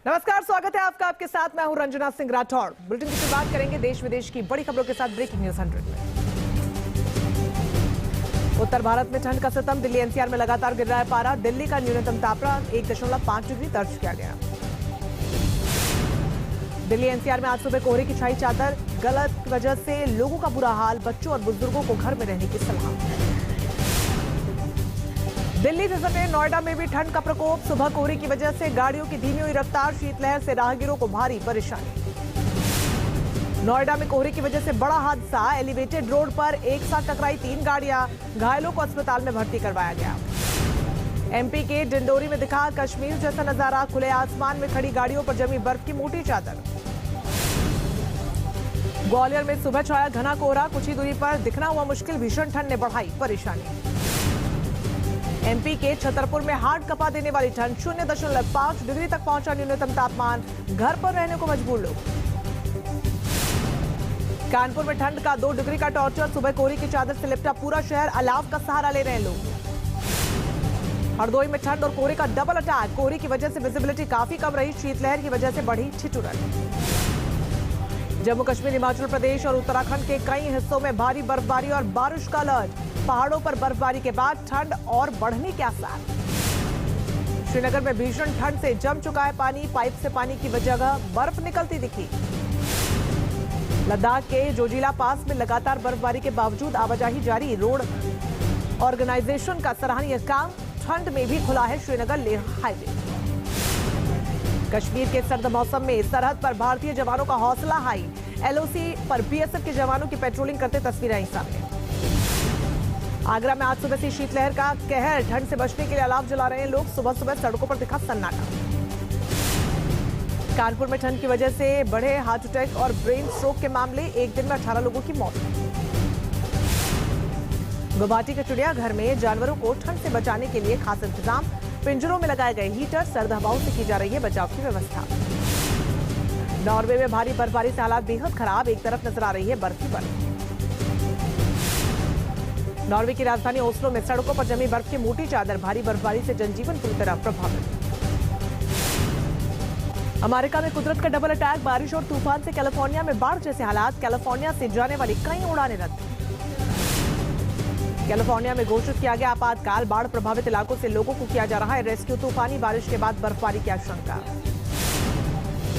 नमस्कार, स्वागत है आपका। आपके साथ मैं हूं रंजना सिंह राठौड़। बुलेटिन की शुरुआत करेंगे देश विदेश की बड़ी खबरों के साथ ब्रेकिंग न्यूज 100 में। उत्तर भारत में ठंड का सितम, दिल्ली एनसीआर में लगातार गिर रहा है पारा। दिल्ली का न्यूनतम तापमान 1.5 डिग्री दर्ज किया गया। दिल्ली एनसीआर में आज सुबह कोहरे की छाई चादर, गलत की वजह से लोगों का बुरा हाल, बच्चों और बुजुर्गों को घर में रहने की सलाह। दिल्ली से सटे नोएडा में भी ठंड का प्रकोप, सुबह कोहरे की वजह से गाड़ियों की धीमी हुई रफ्तार, शीतलहर से राहगीरों को भारी परेशानी। नोएडा में कोहरे की वजह से बड़ा हादसा, एलिवेटेड रोड पर एक साथ टकराई 3 गाड़ियां, घायलों को अस्पताल में भर्ती करवाया गया। एमपी के डिंडोरी में दिखा कश्मीर जैसा नजारा, खुले आसमान में खड़ी गाड़ियों पर जमी बर्फ की मोटी चादर। ग्वालियर में सुबह छाया घना कोहरा, कुछ ही दूरी पर दिखना हुआ मुश्किल, भीषण ठंड ने बढ़ाई परेशानी। एमपी के छतरपुर में हार्ड कपा देने वाली ठंड, 0.5 डिग्री तक पहुंचा न्यूनतम तापमान, घर पर रहने को मजबूर लोग। कानपुर में ठंड का 2 डिग्री का टॉर्चर, सुबह कोहरे की चादर से लिपटा पूरा शहर, अलाव का सहारा ले रहे हैं लोग। हरदोई में ठंड और कोहरे का डबल अटैक, कोहरे की वजह से विजिबिलिटी काफी कम रही, शीतलहर की वजह से बढ़ी ठिठुरन। जम्मू कश्मीर, हिमाचल प्रदेश और उत्तराखंड के कई हिस्सों में भारी बर्फबारी और बारिश का अलर्ट, पहाड़ों पर बर्फबारी के बाद ठंड और बढ़ने के आसार। श्रीनगर में भीषण ठंड से जम चुका है पानी, पाइप से पानी की जगह बर्फ निकलती दिखी। लद्दाख के जोजिला पास में लगातार बर्फबारी के बावजूद आवाजाही जारी, रोड ऑर्गेनाइजेशन का सराहनीय काम, ठंड में भी खुला है श्रीनगर लेह हाईवे। कश्मीर के सर्द मौसम में सरहद पर भारतीय जवानों का हौसला हाई, एलओसी पर बीएसएफ के जवानों की पेट्रोलिंग करते तस्वीरें आई सामने। आगरा में आज सुबह से शीतलहर का कहर, ठंड से बचने के लिए अलाव जला रहे हैं लोग, सुबह सुबह सड़कों पर दिखा सन्नाटा। कानपुर में ठंड की वजह से बढ़े हार्ट अटैक और ब्रेन स्ट्रोक के मामले, एक दिन में 18 लोगों की मौत। गुवाहाटी के चिड़ियाघर में जानवरों को ठंड से बचाने के लिए खास इंतजाम, पिंजरों में लगाए गए हीटर, सर्द हवाओं से की जा रही है बचाव की व्यवस्था। नॉर्वे में भारी बर्फबारी से हालात बेहद खराब, एक तरफ नजर आ रही है बर्फ ही बर्फ। नॉर्वे की राजधानी ओस्लो में सड़कों पर जमी बर्फ की मोटी चादर, भारी बर्फबारी से जनजीवन पूरी तरह प्रभावित। अमेरिका में कुदरत का डबल अटैक, बारिश और तूफान से कैलिफोर्निया में बाढ़ जैसे हालात, कैलिफोर्निया से जाने वाली कई उड़ानें रद्द। कैलिफोर्निया में घोषित किया गया आपातकाल, बाढ़ प्रभावित इलाकों से लोगों को किया जा रहा है रेस्क्यू, तूफानी बारिश के बाद बर्फबारी की आशंका।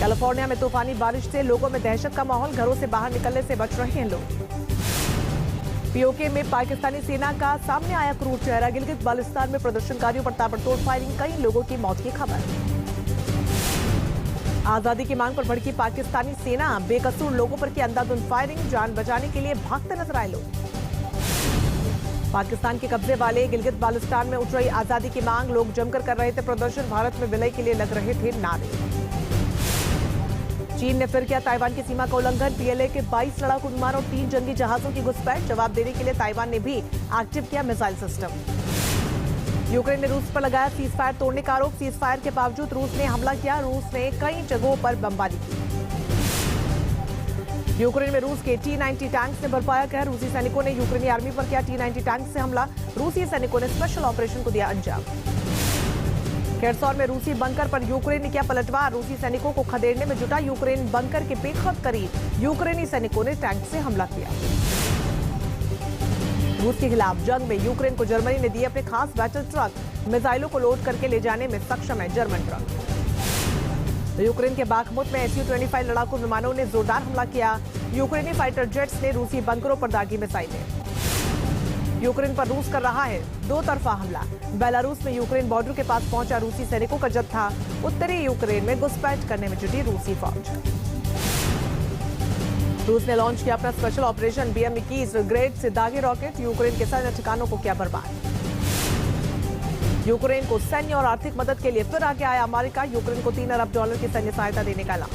कैलिफोर्निया में तूफानी बारिश से लोगों में दहशत का माहौल, घरों से बाहर निकलने से बच रहे हैं लोग। पीओके में पाकिस्तानी सेना का सामने आया क्रूर चेहरा, गिलगित बाल्टिस्तान में प्रदर्शनकारियों पर ताबड़तोड़ फायरिंग, कई लोगों की मौत की खबर। आजादी की मांग पर भड़की पाकिस्तानी सेना, बेकसूर लोगों पर की अंधाधुंध फायरिंग, जान बचाने के लिए भागते नजर आए लोग। पाकिस्तान के कब्जे वाले गिलगित बाल्टिस्तान में उठ रही आजादी की मांग, लोग जमकर कर रहे थे प्रदर्शन, भारत में विलय के लिए लग रहे थे नारे। चीन ने फिर किया ताइवान की सीमा का उल्लंघन, पीएलए के 22 लड़ाकू विमान और 3 जंगी जहाजों की घुसपैठ, जवाब देने के लिए ताइवान ने भी एक्टिव किया मिसाइल सिस्टम। यूक्रेन ने रूस पर लगाया सीज फायर तोड़ने का आरोप, सीज फायर के बावजूद रूस ने हमला किया, रूस ने कई जगहों पर बमबारी की। यूक्रेन में रूस के T-90 टैंक्स ने बरपाया कहर, रूसी सैनिकों ने यूक्रेनी आर्मी पर किया T-90 टैंक से हमला, रूसी सैनिकों ने स्पेशल ऑपरेशन को दिया अंजाम। खेरसौर में रूसी बंकर पर यूक्रेन ने किया पलटवार, रूसी सैनिकों को खदेड़ने में जुटा यूक्रेन, बंकर के बेहद करीब यूक्रेनी सैनिकों ने टैंक से हमला किया। रूस के खिलाफ जंग में यूक्रेन को जर्मनी ने दिए अपने खास बैटल ट्रक, मिसाइलों को लोड करके ले जाने में सक्षम है जर्मन ट्रक। यूक्रेन के बाखमुत में Su-25 लड़ाकू विमानों ने जोरदार हमला किया, यूक्रेनी फाइटर जेट्स ने रूसी बंकरों पर दागी मिसाइलें। यूक्रेन पर रूस कर रहा है 2 तरफा हमला, बेलारूस में यूक्रेन बॉर्डर के पास पहुंचा रूसी सैनिकों का जत्था, उत्तरी यूक्रेन में घुसपैठ करने में जुटी रूसी फौज। रूस ने लॉन्च किया अपना स्पेशल ऑपरेशन, BM-21 ग्रेड से दागे रॉकेट, यूक्रेन के सैन्य ठिकानों को किया बर्बाद। यूक्रेन को सैन्य और आर्थिक मदद के लिए फिर आगे आया अमेरिका, यूक्रेन को $3 अरब की सैन्य सहायता देने का ऐलान।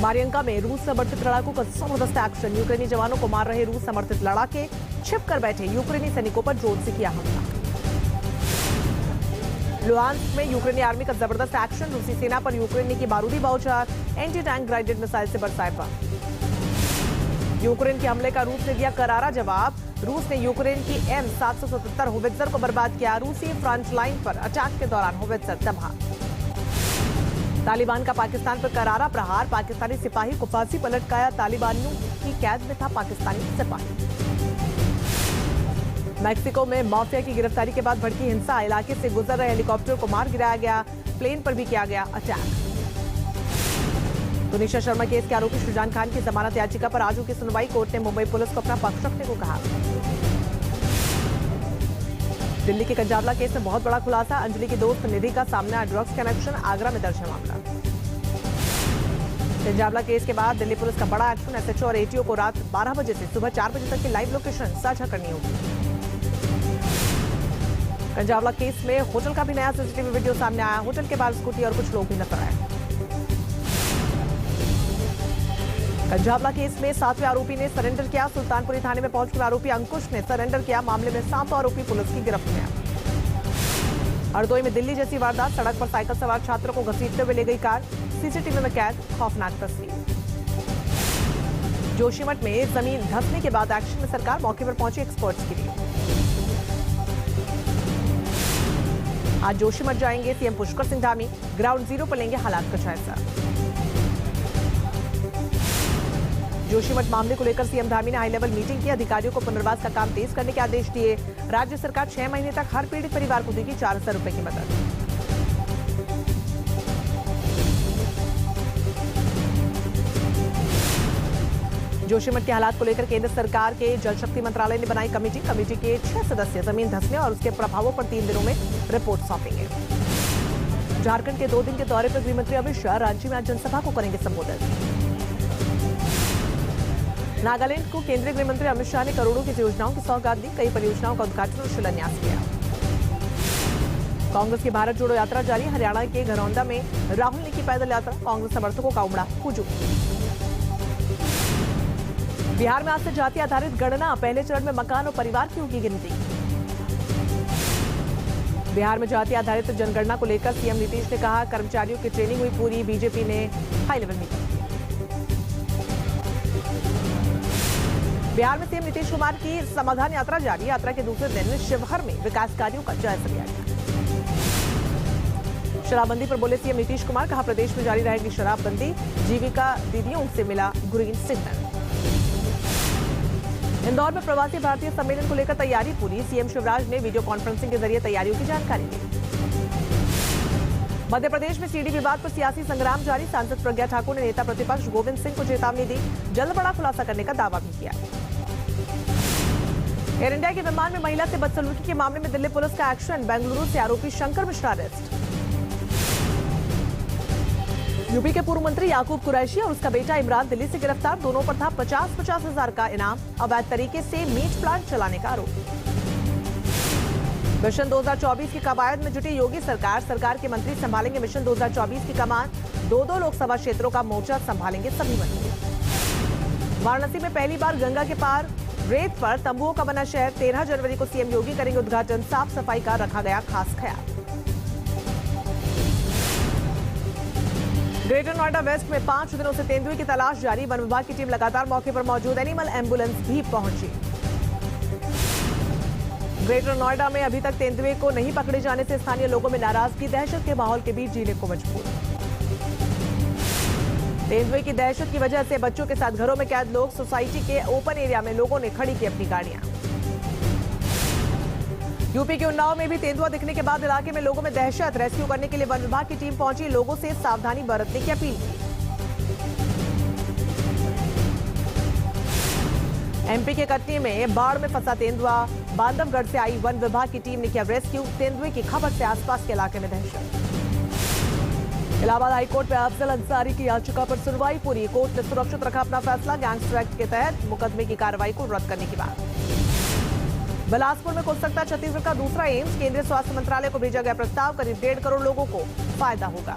मारियंका में रूस समर्थित लड़ाकों का जबरदस्त एक्शन, यूक्रेनी जवानों को मार रहे रूस समर्थित लड़ाके, छिप कर बैठे यूक्रेनी सैनिकों पर ड्रोन से किया हमला। लुहांस्क में यूक्रेनी आर्मी का जबरदस्त एक्शन, रूसी सेना पर यूक्रेन ने की बारूदी बौछार, एंटी टैंक गाइडेड मिसाइल से बरसाए बम। यूक्रेन के हमले का रूस ने दिया करारा जवाब, रूस ने यूक्रेन की M777 होवित्जर को बर्बाद किया। रूसी फ्रंट लाइन पर अटैक के दौरान होवित्जर तबाह। तालिबान का पाकिस्तान पर करारा प्रहार। पाकिस्तानी सिपाही को फांसी पर लटकाया। तालिबानियों की कैद में था पाकिस्तानी सिपाही। मैक्सिको में माफिया की गिरफ्तारी के बाद भड़की हिंसा। इलाके से गुजर रहे हेलीकॉप्टर को मार गिराया गया। प्लेन पर भी किया गया अटैक। तुनिशा शर्मा केस के आरोपी शुजान खान की जमानत याचिका पर आज की सुनवाई। कोर्ट ने मुंबई पुलिस को अपना पक्ष रखने को कहा। दिल्ली के कंजावला केस में बहुत बड़ा खुलासा। अंजलि की दोस्त निधि का सामने आया ड्रग्स कनेक्शन। आगरा में दर्ज है मामला। कंजावला केस के बाद दिल्ली पुलिस का बड़ा एक्शन। एसएचओ और एटीओ को रात 12 बजे से सुबह 4 बजे तक की लाइव लोकेशन साझा करनी होगी। कंजावला केस में होटल का भी नया सीसीटीवी वीडियो सामने आया। होटल के बाहर स्कूटी और कुछ लोग भी नजर आए। कंजावला केस में 7वें आरोपी ने सरेंडर किया। सुल्तानपुरी थाने में पहुंचकर आरोपी अंकुश ने सरेंडर किया। मामले में 7 आरोपी पुलिस की गिरफ्त में आए। हरदोई में दिल्ली जैसी वारदात। सड़क पर साइकिल सवार छात्रों को घसीटते हुए ले गई कार। सीसीटीवी में कैद खौफनाक तस्वीर। जोशीमठ में जमीन धंसने के बाद एक्शन में सरकार। मौके पर पहुंची एक्सपर्ट्स की टीम। आज जोशीमठ जाएंगे CM Pushkar Singh Dhami. Ground zero पर लेंगे हालात का जायजा। जोशीमठ मामले को लेकर सीएम धामी ने हाई लेवल मीटिंग की। अधिकारियों को पुनर्वास का काम तेज करने के आदेश दिए। राज्य सरकार 6 महीने तक हर पीड़ित परिवार को देगी 4,000 रुपए की मदद। जोशीमठ के हालात को लेकर केंद्र सरकार के जल शक्ति मंत्रालय ने बनाई कमेटी। कमेटी के 6 सदस्य जमीन धंसने और उसके प्रभावों पर 3 दिनों में रिपोर्ट सौंपेंगे। झारखंड के 2 दिन के दौरे पर गृहमंत्री अमित शाह रांची में आज जनसभा को करेंगे संबोधित। नागालैंड को केंद्रीय गृह मंत्री अमित शाह ने करोड़ों की योजनाओं की सौगात दी। कई परियोजनाओं का उद्घाटन और शिलान्यास किया। कांग्रेस की भारत जोड़ो यात्रा जारी। हरियाणा के घरौंदा में राहुल ने की पैदल यात्रा। कांग्रेस समर्थकों का उमड़ा हुजूम। बिहार में आज से जाति आधारित गणना। पहले चरण में मकान और परिवार की होगी गिनती। बिहार में जाति आधारित जनगणना को लेकर सीएम नीतीश ने कहा कर्मचारियों की ट्रेनिंग हुई पूरी। बीजेपी ने हाई लेवल मीटिंग की। बिहार में सीएम नीतीश कुमार की समाधान यात्रा जारी। यात्रा के दूसरे दिन शिवहर में विकास कार्यों का जायजा लिया गया। शराबबंदी पर बोले सीएम नीतीश कुमार। कहा प्रदेश में जारी रहेगी शराबबंदी। जीविका दीदियों से मिला ग्रीन सिग्नल। इंदौर में प्रवासी भारतीय सम्मेलन को लेकर तैयारी पूरी। सीएम शिवराज ने वीडियो कॉन्फ्रेंसिंग के जरिए तैयारियों की जानकारी दी। मध्य प्रदेश में सीडी विवाद पर सियासी संग्राम जारी। सांसद प्रज्ञा ठाकुर ने नेता प्रतिपक्ष गोविंद सिंह को चेतावनी दी। जल्द बड़ा खुलासा करने का दावा भी किया। एयर इंडिया के विमान में महिला से बदसलूकी के मामले में दिल्ली पुलिस का एक्शन। बेंगलुरु से आरोपी शंकर मिश्रा अरेस्ट। यूपी के पूर्व मंत्री याकूब कुरैशी और उसका बेटा इमरान दिल्ली से गिरफ्तार। दोनों पर था 50-50 हजार का इनाम। अवैध तरीके से मीट प्लांट चलाने का आरोप। मिशन 2024 की कवायद में जुटी योगी सरकार। सरकार के मंत्री संभालेंगे मिशन 2024 की कमान। 2 लोकसभा क्षेत्रों का मोर्चा संभालेंगे सभी मंत्री। वाराणसी में पहली बार गंगा के पार रेत पर तंबुओं का बना शहर। 13 जनवरी को सीएम योगी करेंगे उद्घाटन। साफ सफाई का रखा गया खास ख्याल। ग्रेटर नोएडा वेस्ट में 5 दिनों से तेंदुए की तलाश जारी। वन विभाग की टीम लगातार मौके पर मौजूद। एनिमल एम्बुलेंस भी पहुंची। ग्रेटर नोएडा में अभी तक तेंदुए को नहीं पकड़े जाने से स्थानीय लोगों में नाराजगी। दहशत के माहौल के बीच जीने को मजबूर। तेंदुए की दहशत की वजह से बच्चों के साथ घरों में कैद लोग। सोसाइटी के ओपन एरिया में लोगों ने खड़ी की अपनी गाड़ियां। यूपी के उन्नाव में भी तेंदुआ दिखने के बाद इलाके में लोगों में दहशत। रेस्क्यू करने के लिए वन विभाग की टीम पहुंची। लोगों से सावधानी बरतने की अपील की। एमपी के कटनी में बाढ़ में फंसा तेंदुआ। बांधवगढ़ से आई वन विभाग की टीम ने किया रेस्क्यू। तेंदुए की खबर से आसपास के इलाके में दहशत। इलाहाबाद हाईकोर्ट में अफजल अंसारी की याचिका पर सुनवाई पूरी। कोर्ट ने सुरक्षित रखा अपना फैसला। गैंगस्टर एक्ट के तहत मुकदमे की कार्रवाई को रद्द करने की बात। बिलासपुर में खुल सकता छत्तीसगढ़ का दूसरा एम्स। केंद्रीय स्वास्थ्य मंत्रालय को भेजा गया प्रस्ताव। करीब 1.5 करोड़ लोगों को फायदा होगा।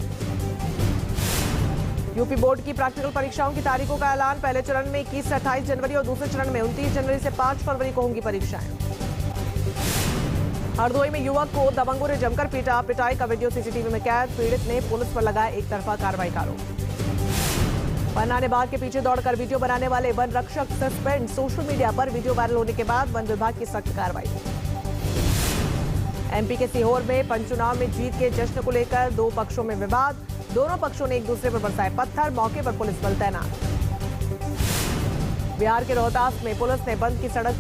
यूपी बोर्ड की प्रैक्टिकल परीक्षाओं की तारीखों का ऐलान। पहले चरण में 21 से 28 जनवरी और दूसरे चरण में 29 जनवरी से 5 फरवरी को होंगी परीक्षाएं। हरदोई में युवक को दबंगों ने जमकर पीटा। पिटाई का वीडियो सीसीटीवी में कैद। पीड़ित ने पुलिस पर लगाया एक तरफा कार्रवाई का आरोप। पन्ना ने बाघ के पीछे दौड़कर वीडियो बनाने वाले वन रक्षक सस्पेंड। सोशल मीडिया पर वीडियो वायरल होने के बाद वन विभाग की सख्त कार्रवाई। एमपी के सीहोर में पंचचुनाव में जीत के जश्न को लेकर दो पक्षों में विवाद। दोनों पक्षों ने एक दूसरे पर बरसाए पत्थर। मौके पर पुलिस बल तैनात। बिहार के रोहतास में पुलिस ने बंद की सड़क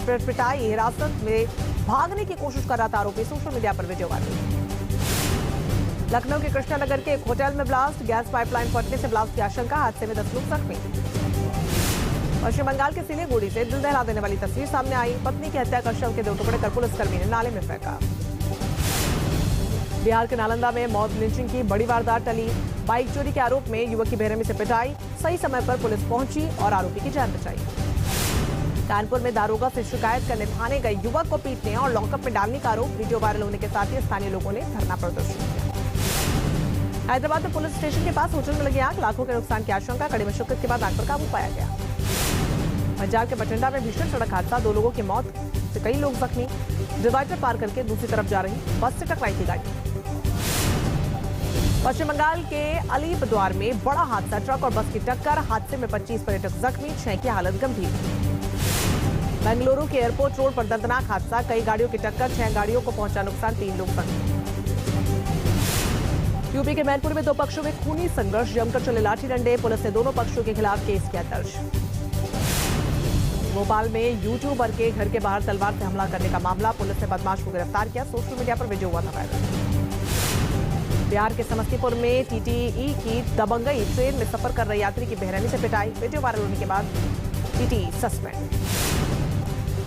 पर पिटाई। हिरासत में भागने की कोशिश कर रहा था आरोपी। सोशल मीडिया पर वीडियो वायरल। लखनऊ के कृष्णानगर के एक होटल में ब्लास्ट। गैस पाइपलाइन फटने से ब्लास्ट की आशंका। हादसे में 10 लोग जख्मी। पश्चिम बंगाल के सिलीगुड़ी से दिल दहला देने वाली तस्वीर सामने आई। पत्नी की हत्या कर शव के 2 टुकड़े कर पुलिसकर्मी ने नाले में फेंका। बिहार के नालंदा में मॉब लिंचिंग की बड़ी वारदात टली। बाइक चोरी के आरोप में युवक की बेरहमी से पिटाई। सही समय पर पुलिस पहुंची और आरोपी की जान बचाई। कानपुर में दारोगा से शिकायत करने थाने गए युवक को पीटने और लॉकअप में डालने का आरोप। वीडियो वायरल होने के साथ ही स्थानीय लोगों ने धरना प्रदर्शन किया। हैदराबाद में पुलिस स्टेशन के पास होटल में लगी आग। लाखों के नुकसान की आशंका। कड़ी मशक्कत के बाद आग पर काबू पाया गया। पंजाब के बठिंडा में भीषण सड़क हादसा। 2 लोगों की मौत से कई लोग जख्मी। डिवाइडर पार करके दूसरी तरफ जा रही बस से टकराई थी गाड़ी। पश्चिम बंगाल के अलीपुरद्वार में बड़ा हादसा। ट्रक और बस की टक्कर। हादसे में 25 पर्यटक जख्मी। 6 की हालत गंभीर। बेंगलुरु के एयरपोर्ट रोड पर दर्दनाक हादसा। कई गाड़ियों की टक्कर। 6 गाड़ियों को पहुंचा नुकसान। 3 लोग जख्मी। यूपी के मैनपुर में 2 पक्षों में खूनी संघर्ष। जमकर चले लाठी डंडे। पुलिस ने दोनों पक्षों के खिलाफ केस किया दर्ज। भोपाल में यूट्यूबर के घर के बाहर तलवार से हमला करने का मामला। पुलिस ने बदमाश को गिरफ्तार किया। सोशल मीडिया पर वीडियो हुआ था वायरल। बिहार के समस्तीपुर में टीटीई की दबंगई। ट्रेन में सफर कर रहे यात्री की बेरहमी से पिटाई। वीडियो वायरल होने के बाद टीटीई सस्पेंड।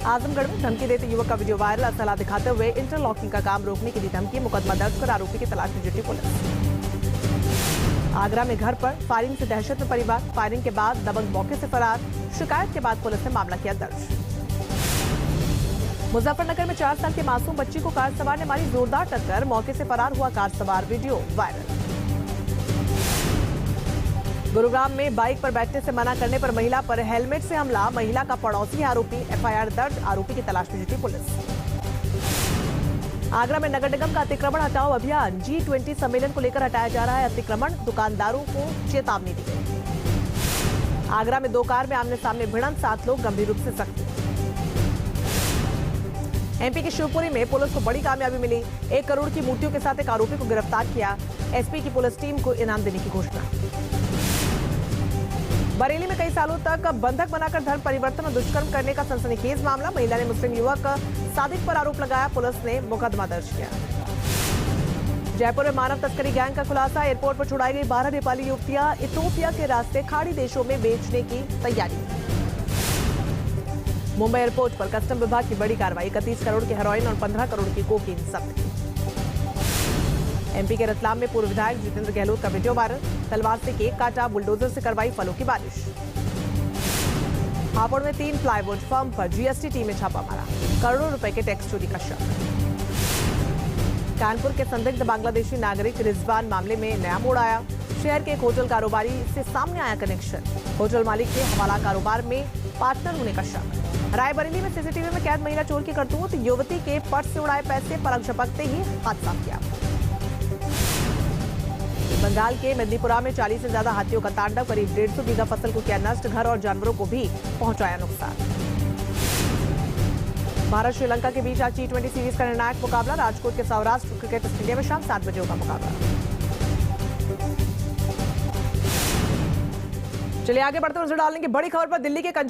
आजमगढ़ में धमकी देते युवक का वीडियो वायरल। असला दिखाते हुए इंटरलॉकिंग का काम रोकने की दी धमकी। मुकदमा दर्ज कर आरोपी की तलाश में जुटी पुलिस। आगरा में घर पर फायरिंग से दहशत में परिवार। फायरिंग के बाद दबंग मौके से फरार। शिकायत के बाद पुलिस ने मामला किया दर्ज। मुजफ्फरनगर में 4 साल के मासूम बच्ची को कार सवार ने मारी जोरदार टक्कर। मौके से फरार हुआ कार सवार। Video viral. गुरुग्राम में बाइक पर बैठने से मना करने पर महिला पर हेलमेट से हमला। महिला का पड़ोसी आरोपी। एफआईआर दर्ज। आरोपी की तलाश में जुटी पुलिस। आगरा में नगर निगम का अतिक्रमण हटाओ अभियान। G20 सम्मेलन को लेकर हटाया जा रहा है अतिक्रमण। दुकानदारों को चेतावनी दी गई। आगरा में 2 कार में आमने सामने भिड़ंत। 7 लोग गंभीर रूप से जख्मी। एमपी के शिवपुरी में पुलिस को बड़ी कामयाबी मिली। 1 करोड़ की मूर्तियों के साथ एक आरोपी को गिरफ्तार किया। एसपी की पुलिस टीम को इनाम देने की घोषणा। बरेली में कई सालों तक बंधक बनाकर धर्म परिवर्तन और दुष्कर्म करने का सनसनीखेज मामला। महिला ने मुस्लिम युवक सादिक पर आरोप लगाया। पुलिस ने मुकदमा दर्ज किया। जयपुर में मानव तस्करी गैंग का खुलासा। एयरपोर्ट पर छुड़ाई गई 12 नेपाली युवतियां इथोपिया के रास्ते खाड़ी देशों में बेचने की तैयारी। मुंबई एयरपोर्ट पर कस्टम विभाग की बड़ी कार्रवाई। 31 करोड़ की हेरोइन और 15 करोड़ की कोकीन जब्त की। एमपी के रतलाम में पूर्व विधायक जितेंद्र गहलोत का वीडियो वायरल। तलवार से केक काटा। बुलडोजर से करवाई फलों की बारिश। हापुड़ में 3 प्लाईवुड फर्म पर जीएसटी टीम ने छापा मारा। करोड़ों रुपए के टैक्स चोरी का शक। कानपुर के संदिग्ध बांग्लादेशी नागरिक रिजवान मामले में नया मोड़ आया। शहर के एक होटल कारोबारी से सामने आया कनेक्शन। होटल मालिक के हवाला कारोबार में पार्टनर होने का शक। रायबरेली में सीसीटीवी में कैद महिला चोर की करतूत। युवती के पर्स से उड़ाए पैसे। पलक झपकते ही हादसा किया। बंगाल के मेदिनीपुरा में 40 से ज्यादा हाथियों का तांडव। करीब 150 बीघा फसल को किया नष्ट। घर और जानवरों को भी पहुंचाया नुकसान। भारत श्रीलंका के बीच आज T20 सीरीज का निर्णायक मुकाबला। राजकोट के सौराष्ट्र क्रिकेट स्टेडियम में शाम 7 बजे होगा मुकाबला। चलिए आगे बढ़ते हुए नजर डालेंगे बड़ी खबर पर। दिल्ली के